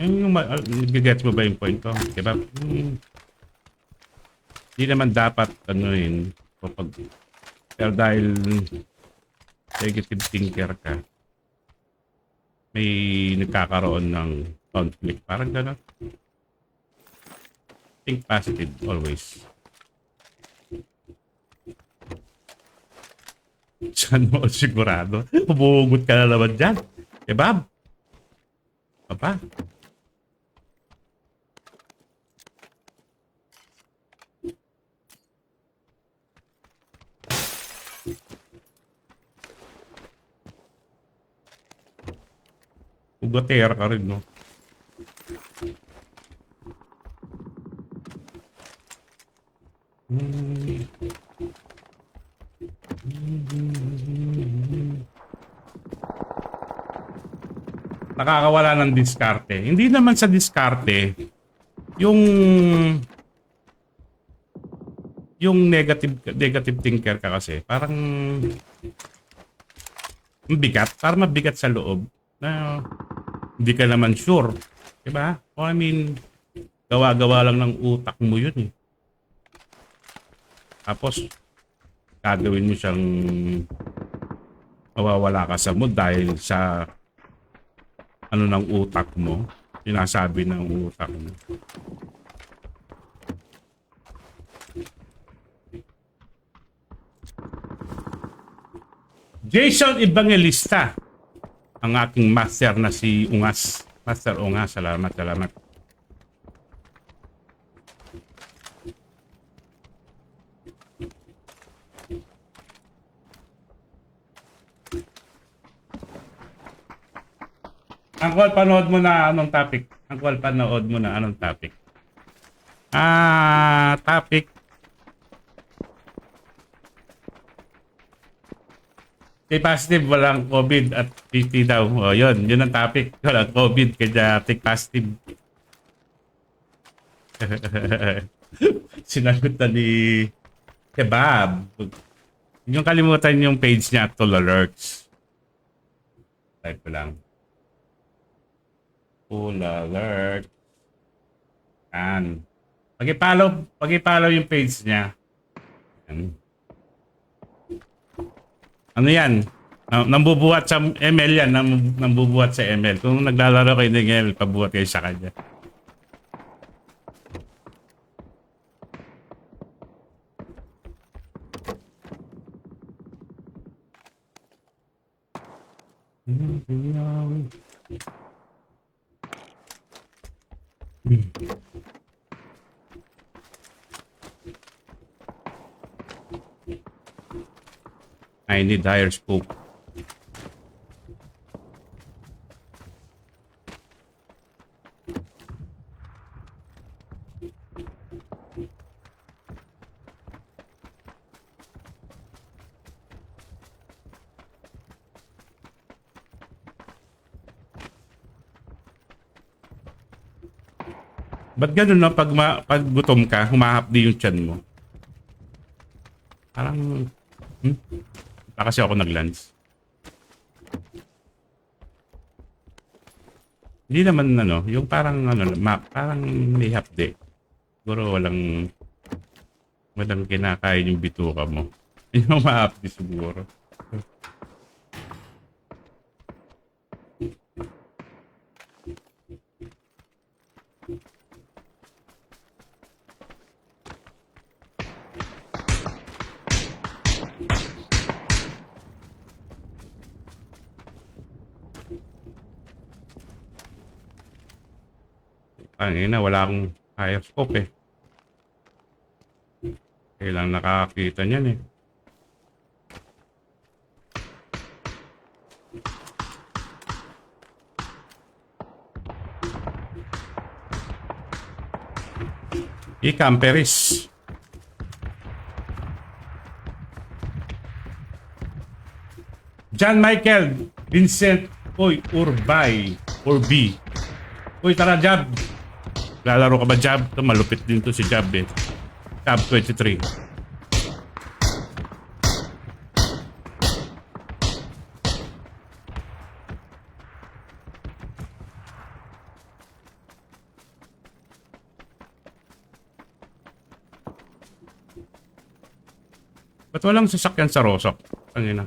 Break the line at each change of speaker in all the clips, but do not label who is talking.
Yung nag-gets mo ba yung point ko? Diba? Hindi naman dapat ano yun. Pero dahil negative thinker ka, may nagkakaroon ng conflict. Parang gano'n. Think positive always. Saan mo sigurado? Humuhugot ka na naman dyan. Diba? Papa? Ugatera ka rin, no? Nakakawala ng diskarte. Hindi naman sa diskarte, yung negative thinker ka kasi, parang mabigat, parang mabigat sa loob na hindi ka naman sure. Diba? O I mean, gawa-gawa lang ng utak mo yun eh. Tapos, gagawin mo siyang mawawala ka sa mood dahil sa ano ng utak mo, sinasabi ng utak mo. Jason Evangelista, ang aking master na si Ungas. Master Ungas, salamat, salamat. Angkol, panood mo na anong topic? Angkol, panood mo na anong topic? Topic. Take positive, walang COVID at PT daw. O, yun ang topic. Walang COVID, kaya take positive. Sinagot na ni Kebab. Yung kalimutan yung page niya, Tool Alerts. Type ko lang. Tool Alert. Yan. Pag-i-follow yung page niya. Yan. Ano yan? Nambubuhat sa ML yan. Nambubuhat sa ML. Kung naglalaro kayo ng ML, pabuhat kayo sa kanya. I need higher scope. Ba't ganun no? Pag gutom ka, humahapdi yung tiyan mo. Parang... kasi ako nag-lunch. Hindi naman ano, yung parang ano, parang may hapdi. Siguro walang kinakain yung bituka mo. Yung mahapdi siguro. Ina, wala akong higher scope eh. Kailang nakakita niyan eh. Camperis. John Michael Vincent Urbay. Uy, tara Jab. Lalaro ka ba Jab? Ito, malupit din to si Jab eh. Jab 23. Ba't walang sasakyan sa Rosok? Ang ina.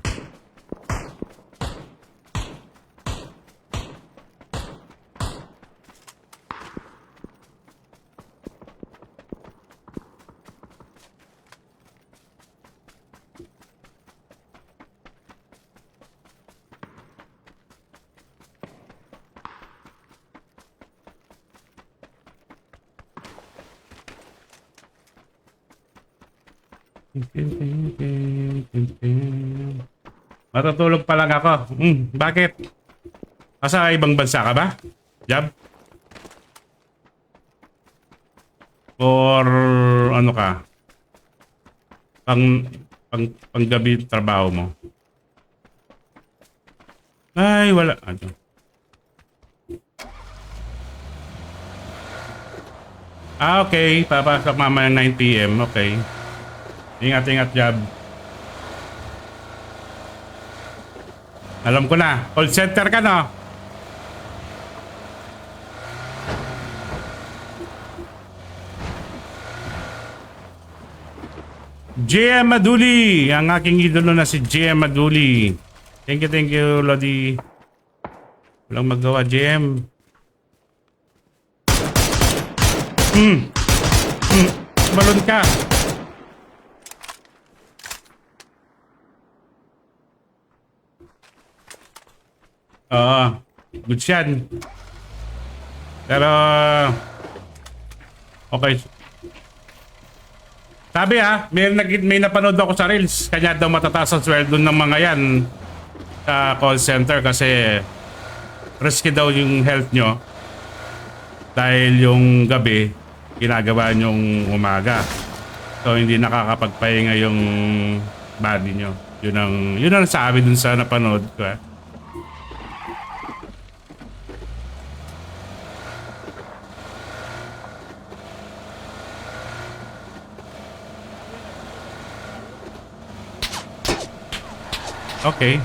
Matutulog pa lang ako. Bakit? Asa ibang bansa ka ba? Job? Or ano ka? Panggabi trabaho mo? Ay, wala. Ano? Okay. Papasok mamaya 9 PM. Okay. Ingat-ingat, Job. Alam ko na. Call center ka, no? JM Maduli. Ang aking idolo na si JM Maduli. Thank you, Lodi. Walang magawa, JM. Balon ka. Oo. Good yan. Pero okay. Sabi may napanood ako sa Reels. Kanya daw matataas ang sweldo ng mga yan sa call center kasi risky daw yung health nyo dahil yung gabi ginagawa nyong umaga. So hindi nakakapagpahinga yung body nyo. Yun ang sabi dun sa napanood ko. Okay.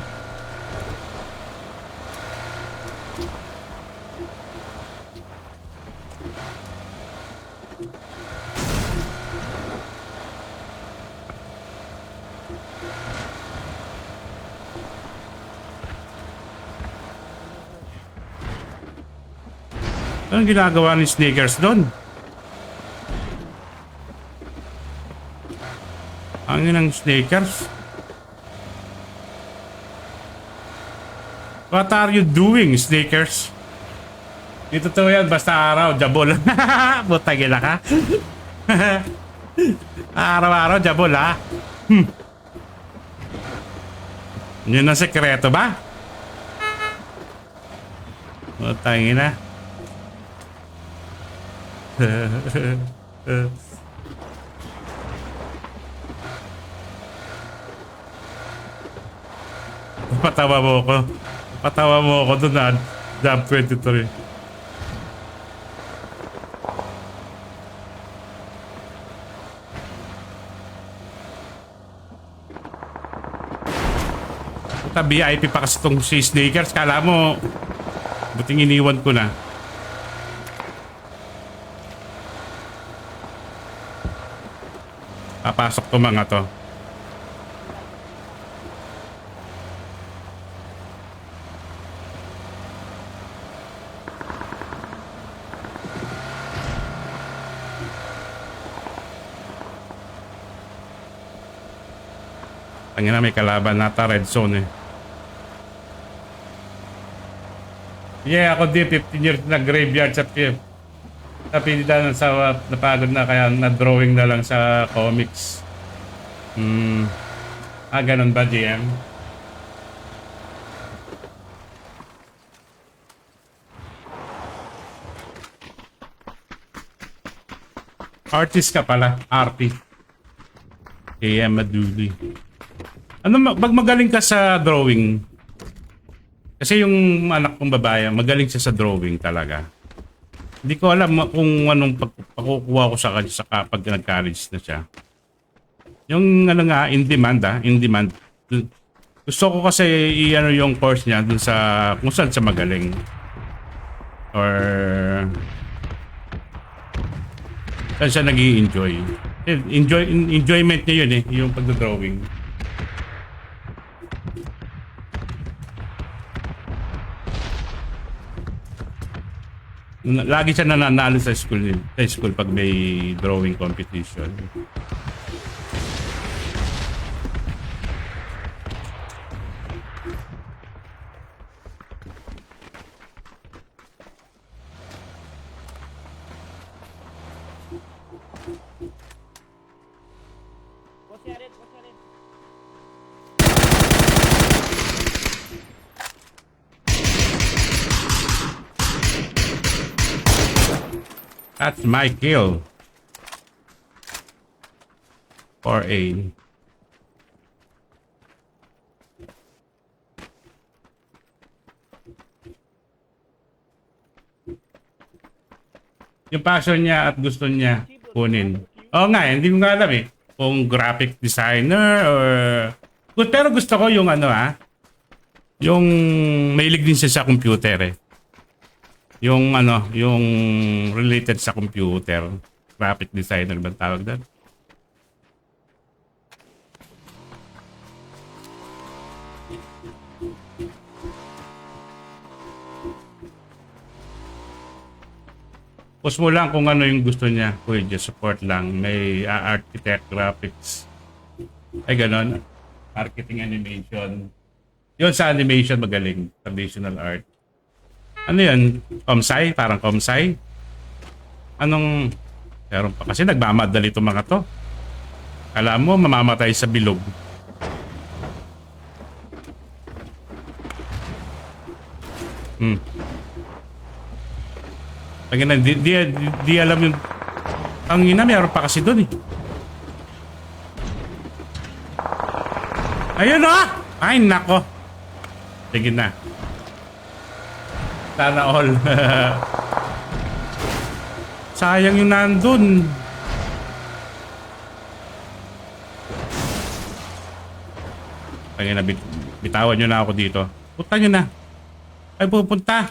Anong ginagawa ni Sneakers doon? Ang inang Sneakers? What are you doing, Sneakers? Dito to yan, basta araw, jabol. Butagila ka. Araw-araw, jabol ha. Yun ang sekreto ba? Butagila. Patawa mo ko. Patawa mo ako doon na Job 23. Puta, VIP pa kasi itong si Sneakers. Kala mo, buting iniwan ko na. Papasok to mga to. Ang ina may kalaban nata red zone eh. Yeah, ako din 15 years na graveyard sa PF. Napilitan sa napagod na kaya na-drawing na lang sa comics. Ganun ba, GM? Artist ka pala, artist. GM Maduli. Ano, magaling ka sa drawing? Kasi yung anak kong babae, magaling siya sa drawing talaga. Hindi ko alam kung anong pakukuha ko sa kanya sa kapag nag-college na siya. Yung ano nga, in demand in demand. Gusto ko kasi i-ano yung course niya dun sa kung saan siya magaling. Or saan siya nag-i-enjoy. Enjoyment niya yun eh, yung pagdodrawing. Lagi siya nananalo sa school pag may drawing competition. That's my kill. 4A. Yung passion niya at gusto niya kunin. Oo nga, hindi ko nga alam eh. Kung graphic designer or... Pero gusto ko yung ano yung mahilig din siya sa computer eh. Yung ano, yung related sa computer. Graphic designer ba tawag doon? Post mo lang kung ano yung gusto niya. Kuya, just support lang. May architect, graphics. Ay, ganon. Marketing, animation. Yun sa animation magaling. Traditional art. Ano yun? Comsci? Parang Comsci? Anong... Meron pa kasi nagmamadali itong mga to. Alam mo, mamamatay sa bilog. Tangina, di alam yung... Ang ina, meron pa kasi doon eh. Ayun o! Ay, nako. Sige na. Sana all. Sayang yung nandun. Tangina, bitawan nyo na ako dito. Punta nyo na. Ay, pupunta.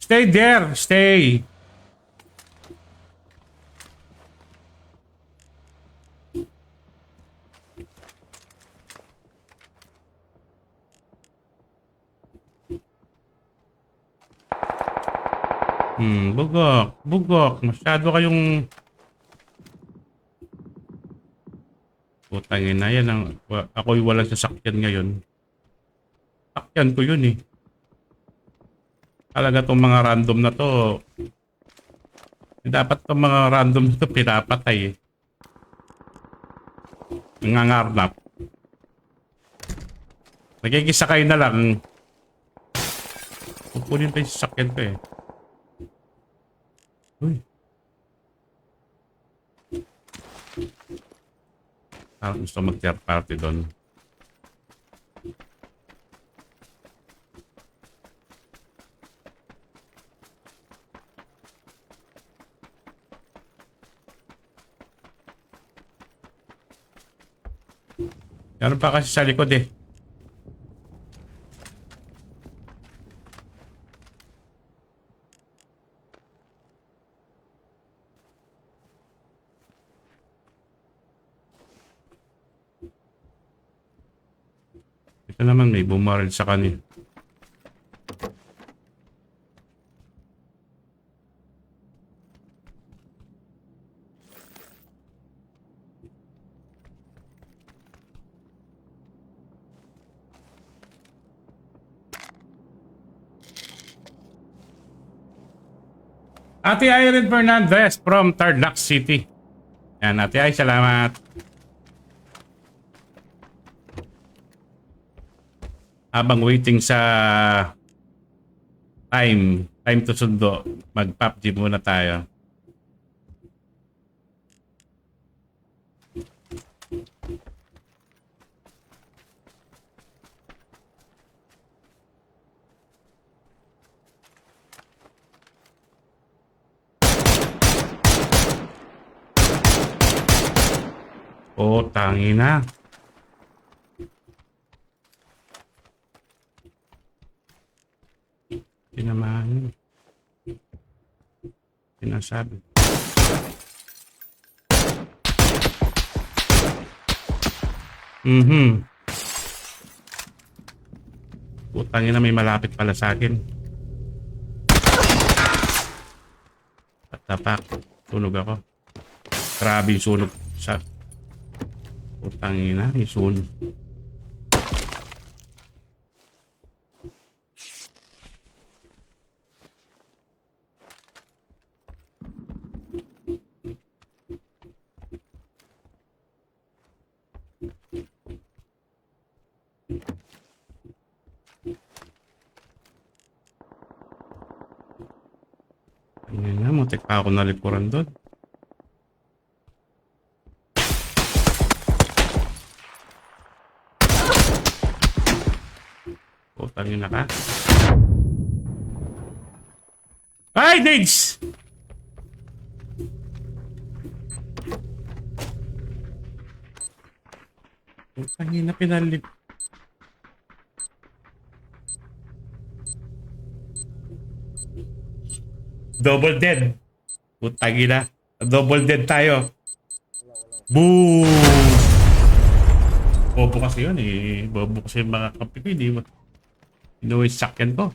Stay there. Stay. Bugok. Bugok. Masyado kayong... Putangin na yan. Ako'y walang sasakyan ngayon. Sakyan ko yun eh. Talaga tong mga random na to. Dapat tong mga random na to pinapatay eh. Nangangarnap. Nagkikisakay na lang. Pupunin pa yung sasakyan ko eh. Uy. Parang gusto mag-third party doon. Meron pa kasi sa likod eh. Ito naman may bumaril sa kanil. Ate Irene Fernandez from Tarlac City. Yan, Ate Ay, salamat. Habang waiting sa time to sundo, mag-PUBG muna tayo. Oh, tangi na. Hindi naman. Sinasabi. Mhm. Putangin na may malapit pala sa akin. Tapak. Sunog ako. Grabe yung sunog sa... Putangin na, yung sunog. Ayan na, muntik pa ako nalikuran doon. Putangin na ka. Ay, Nades! Putangin na pinalik. Double dead. Putangin na. Double dead tayo. Boom! Bobo kasi yun eh. Bobo kasi yung mga kampi ko. Hindi mo. Inuwi sakyan ko.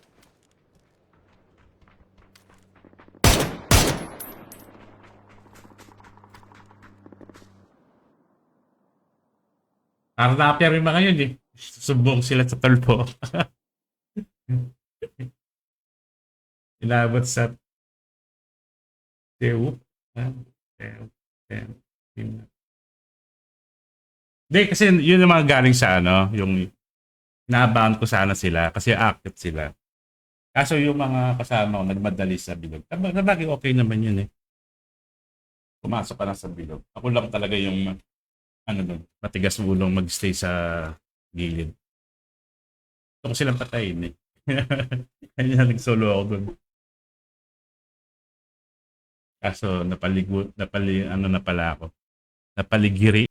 Arnapier yung mga yun eh. Sumbong sila sa tulpo. Inabot sa Tew. Hindi, kasi yun yung mga galing sa ano, yung inabahan ko sana sila kasi active sila. Kaso yung mga kasama ko nagmadali sa bilog. Sabagay okay naman yun eh. Pumasok ka na sa bilog. Ako lang talaga yung ano doon, matigas ulong magstay sa gilid. Gusto ko silang patayin eh. Kaya nag-solo ako doon. Kaso ano na pala ako. Napaligiri.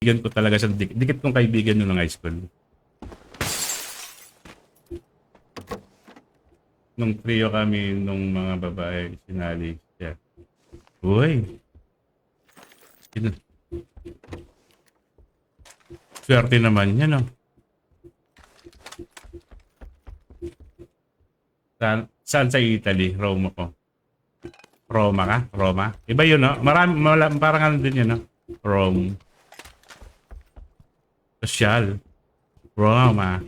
Kaibigan ko talaga siya. Dikit kong kaibigan nung high school. Nung trio kami, nung mga babae, sinali siya. Uy! Swerte naman yan, no? Saan sa Italy? Roma ko. Roma ka? Roma? Iba yun, no? Parang ano din yun, no? Rome. Social. Roma.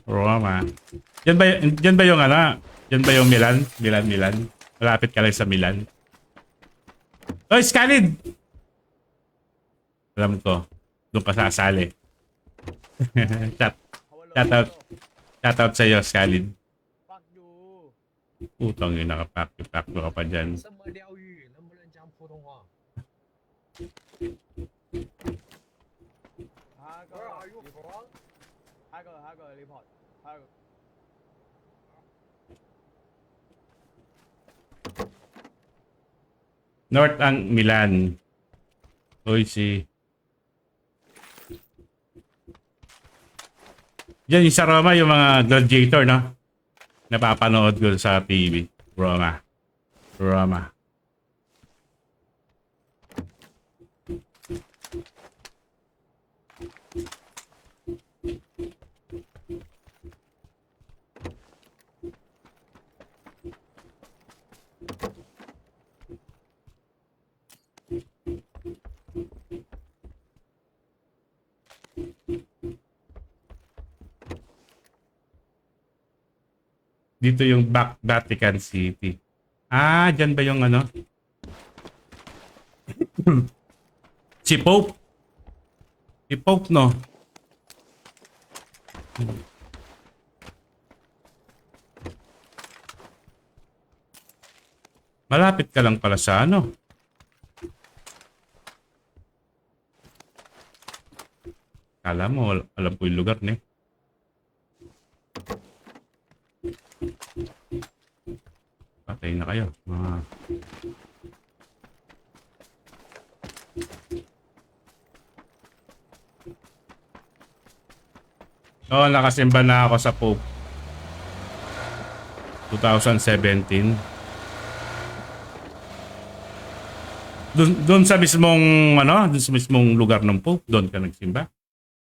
Diyan ba yung ano? Diyan ba yung Milan? Milan. Malapit ka lang sa Milan. Oy, Scanid! Alam ko. Doon ka sasali. Chat. Shoutout sa iyo, Scanid.
Fuck you.
Putang yun, nakapak ka pa dyan.
什么疗愈？能不能讲普通话？下個你撲，下個。
North ang Milan. Uy, Diyan yung sa Roma, yung mga gladiator, no? Napapanood ko sa TV. Roma. Dito yung Vatican City. Ah, dyan ba yung ano? Si Pope. Si Pope, no? Malapit ka lang pala sa ano? Kala mo, alam ko yung lugar, ne? Patay na kayo. Oo, nakasimba na ako sa Pope. 2017. Doon sa mismong ano, doon sa mismong lugar ng Pope, doon ka nagsimba.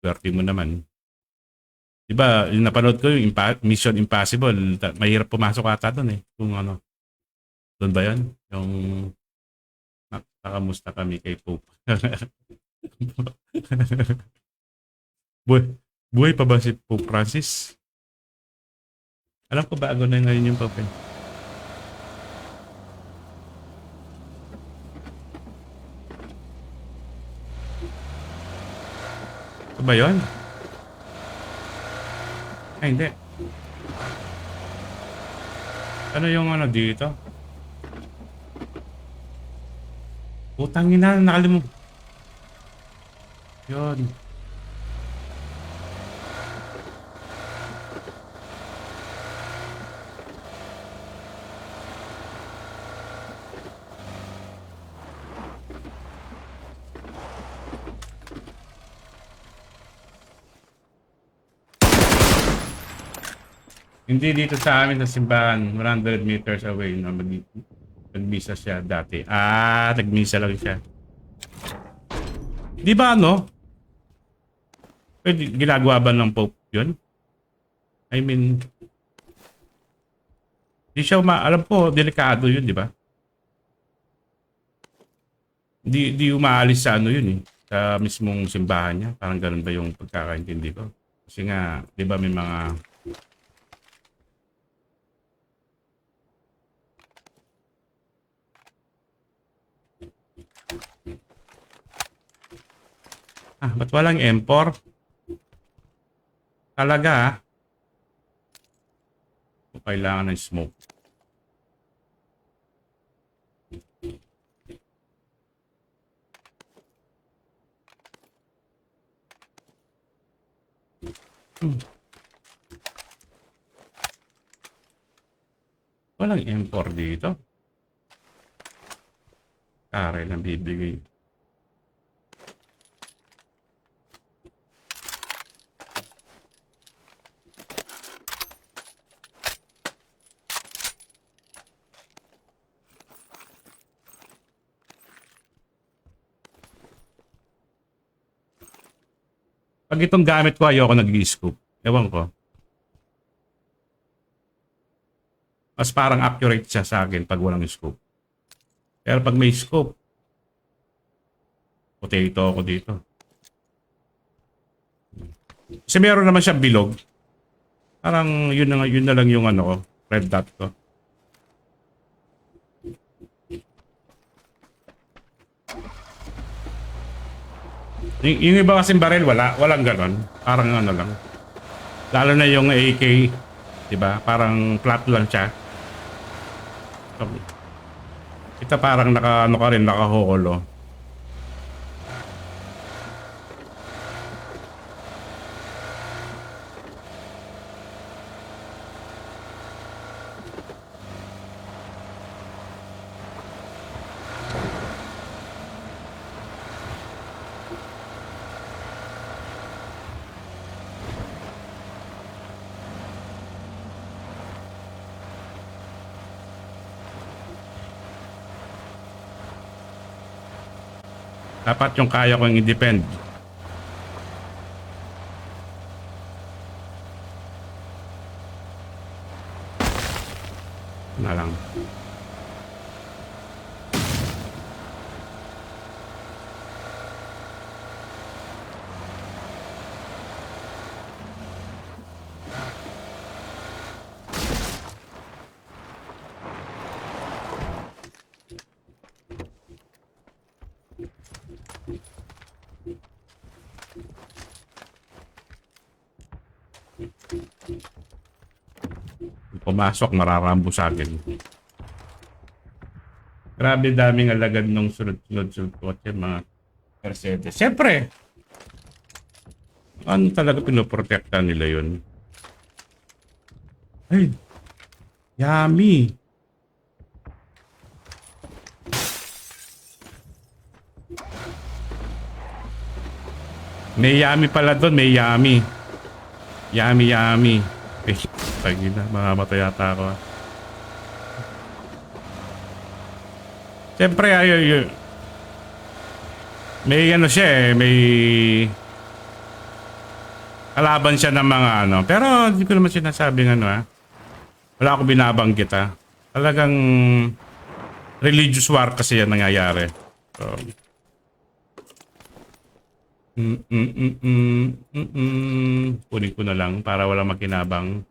Swerte mo naman. 'Di ba, yung napanood ko yung Mission Impossible, mahirap pumasok ata doon eh. Kung ano. Doon ba 'yon? Yung nakamusta kami kay Pope. Buhay pa ba si Pope Francis? Alam ko bago na ngayon yung Pope. Ito ba yun? Ay, hindi. Ano yung ano dito? Putangin na, nakalimutan. Yun. Hindi dito sa amin sa simbahan, 100 meters away, no? Nagmisa siya dati. Ah, nagmisa lang siya. Di ba ano? Pwede, ginagawa ba ng Pope yun? I mean, di siya alam ko, delikado yun, di ba? Di umaalis sa ano yun eh. Sa mismong simbahan niya. Parang ganun ba yung pagkakaintindi ko? Kasi nga, di ba may mga ba't walang M4? Talaga ah. Kailangan ng smoke. Walang M4 dito. Kare lang bibigay. Pag itong gamit ko, ayoko nag-i-scope. Ewan ko. Mas parang accurate siya sa akin pag walang scope. Pero pag may scope, potato ako dito. Kasi meron naman siya bilog. Parang yun na lang yung ano ko, red dot ko. Yung iba kasing baril, walang ganon. Parang ano lang. Lalo na yung AK, diba? Parang flat lang siya. Ito parang ano ka rin, nakaholo. Dapat yung kaya kong i-defend. Na lang. Pumasok, mararambo sa akin. Grabe daming alagad nung sunod-sunod kotse, mga Mercedes. Siyempre, ano talaga pinoprotekta nila yun? Ay, yummy. May yummy pala doon, may yummy. Yummy. Tagina, mamamatay yata ako. Siyempre, may ano siya eh, may kalaban siya ng mga ano. Pero hindi ko naman sinasabing ano wala akong binabanggit Talagang religious war kasi yan nangyayari. So, kunin ko na lang para wala makinabang.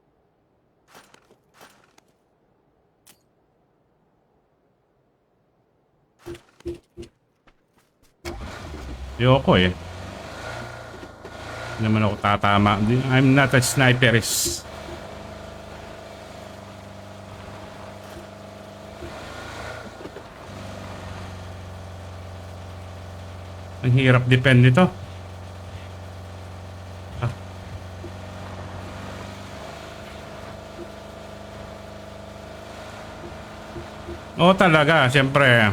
Ayoko eh. Hindi naman ako tatama. I'm not a sniperist. Ang hirap depend nito. Oo talaga, siyempre.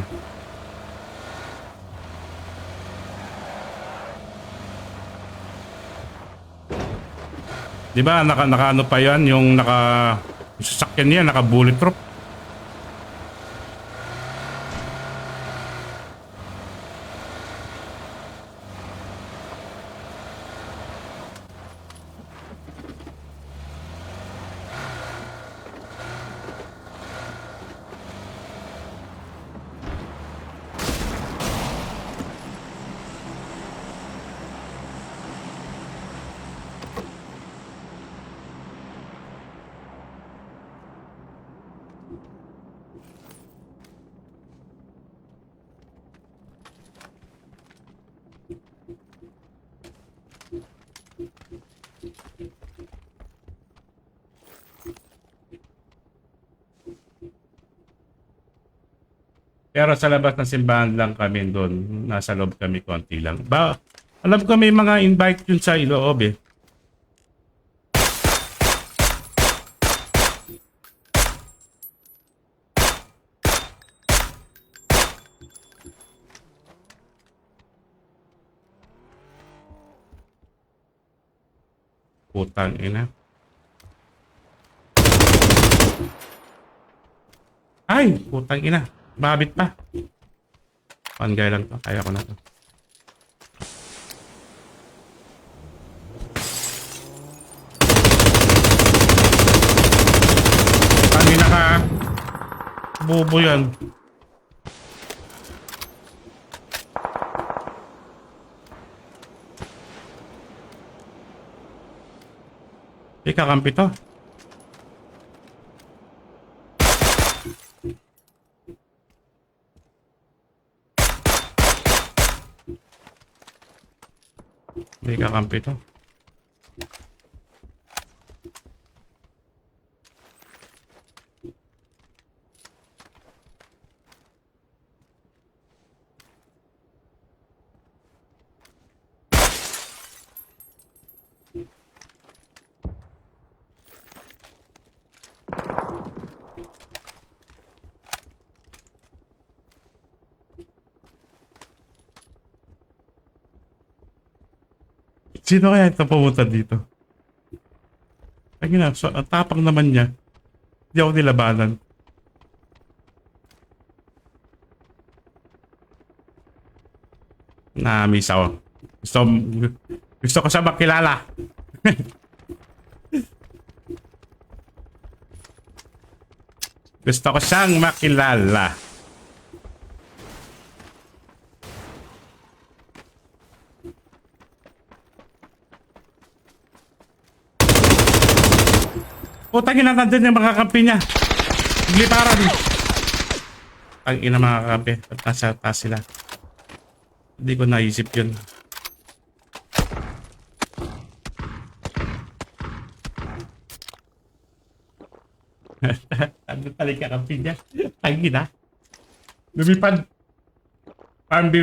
Di ba naka ano pa yan, yung sasakyan niya, naka bulletproof. Pero sa labas ng simbahan lang kami doon. Nasa loob kami konti lang. Alam ko may mga invite yun sa iloob eh. Putang ina. Ay, putang ina. Mabit pa. Pangay lang to. Kaya ko na to. Bobo yan. May kakampi to. May kakampi to. Sino kaya ito pumunta dito? Ay na, so, ang tapang naman niya. Hindi ako nilabanan. Na-miss ako. Gusto ko siya makilala. Gusto ko siyang makilala. Putang ina, nandun yung mga kampi niya. Nagliparan. Ang ina mga kampi. Nasa taas sila. Hindi ko naisip yun. Ano talaga kampi niya? Ang ina. Lumipad. Parang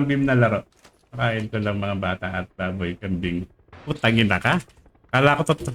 beam na laro. Pakain ko lang mga bata at baboy kambing. Putang ina ka? Kala ko to.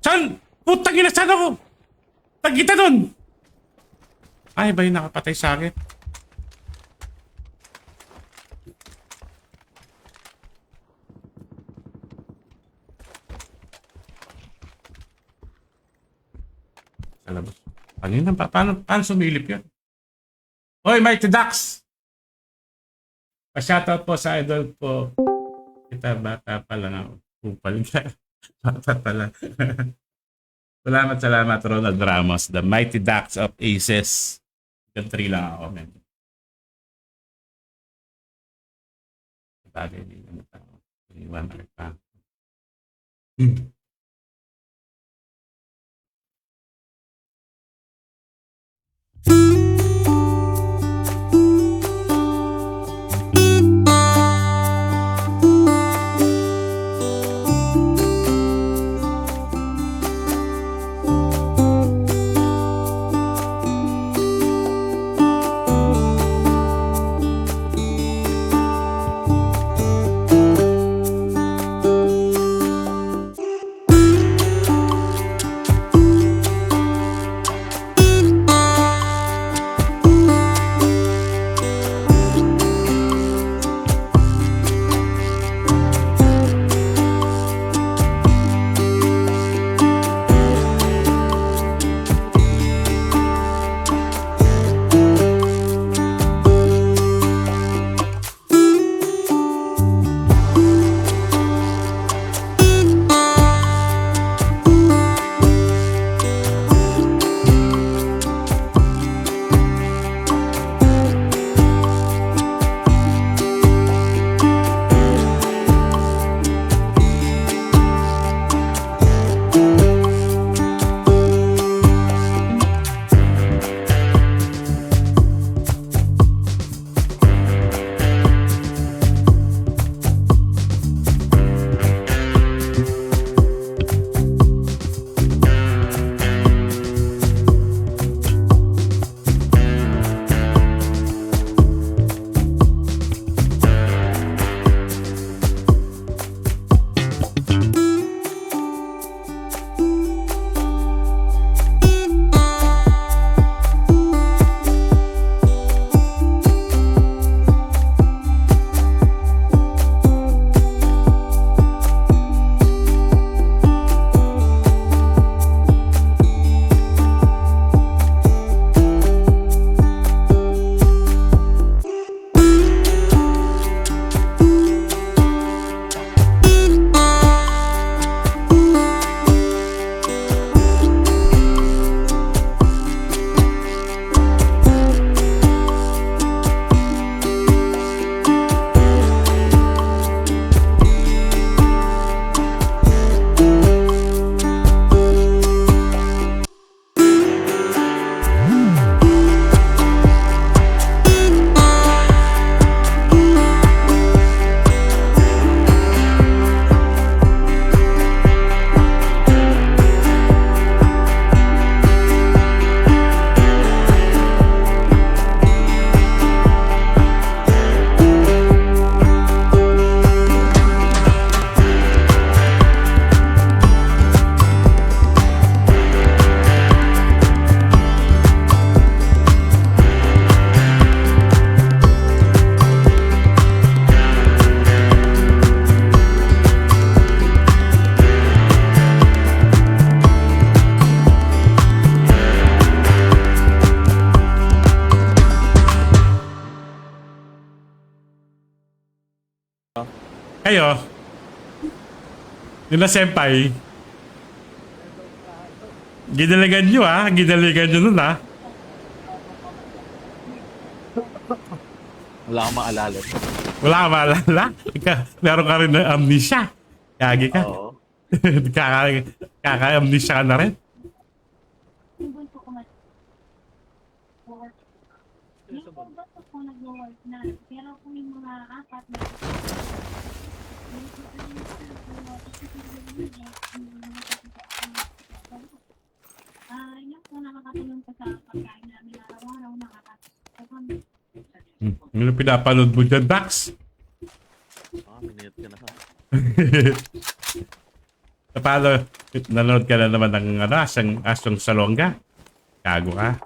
Saan? Putang ina, saan ako? Tagita dun! Ay, ba yung nakapatay sa akin? Sa labas. Paano sumilip yun? Hoy, Mighty Ducks! Pa-shoutout po sa idol po. Kita, bata pa lang ako. Kupal ka. Bata pala. Salamat, Ronald Ramos. The Mighty Ducks of Aces. Country lang ako, man. Bagay din naman ako. Iwan na kita. Kayo? Nila senpai? Ginaligan nyo ginaligan nyo nun
Wala akong maalala.
Wala ka maalala? Meron ka rin ng amnesia. Kagi ka.
Oo.
Kaka-amnesia ka na rin.
Yung bato ko nag-work na, pero kung yung mga apat na yung po nakakatulong pa sa pagkain namin araw-araw nakakatulong.
Ano pinapanood mo dyan, Dax?
Minute ka na ha.
Paano? Nanood ka na naman ng asong salongga? Gago ka.